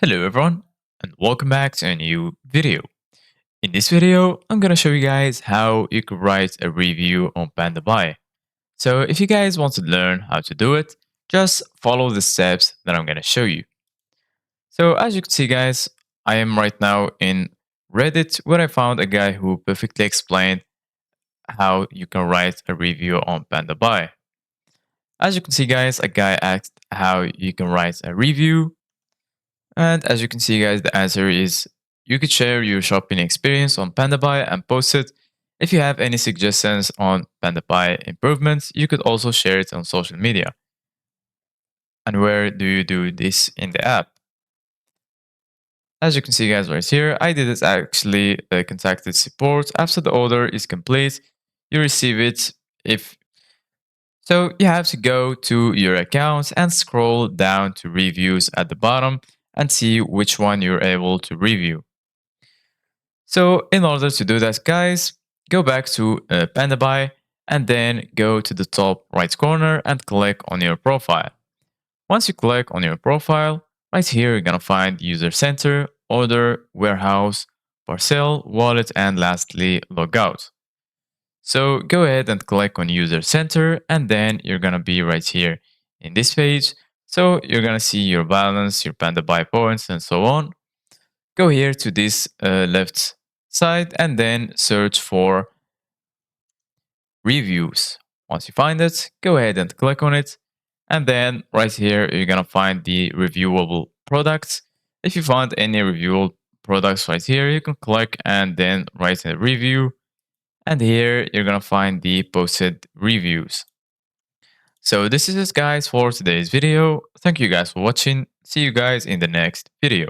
Hello everyone and welcome back to a new video. In this video, I'm gonna show you guys how you can write a review on Pandabuy. So if you guys want to learn how to do it, just follow the steps that I'm gonna show you. So as you can see guys, I am right now in Reddit where I found a guy who perfectly explained how you can write a review on Pandabuy. As you can see guys, a guy asked how you can write a review. And as you can see, guys, the answer is you could share your shopping experience on Pandabuy and post it. If you have any suggestions on Pandabuy improvements, you could also share it on social media. And where do you do this in the app? As you can see, guys, right here, I did it actually contacted support. After the order is complete, you receive it. If so, you have to go to your account and scroll down to reviews at the bottom and see which one you're able to review. So in order to do that, guys, go back to Pandabuy and then go to the top right corner and click on your profile. Once you click on your profile, right here you're gonna find User Center, Order, Warehouse, Parcel, Wallet, and lastly Logout. So go ahead and click on User Center and then you're gonna be right here in this page. So you're gonna see your balance, your Pandabuy points, and so on. Go here to this left side and then search for reviews. Once you find it, go ahead and click on it. And then right here, you're going to find the reviewable products. If you find any reviewable products right here, you can click and then write a review. And here, you're going to find the posted reviews. So this is it, guys, for today's video. Thank you guys for watching. See you guys in the next video.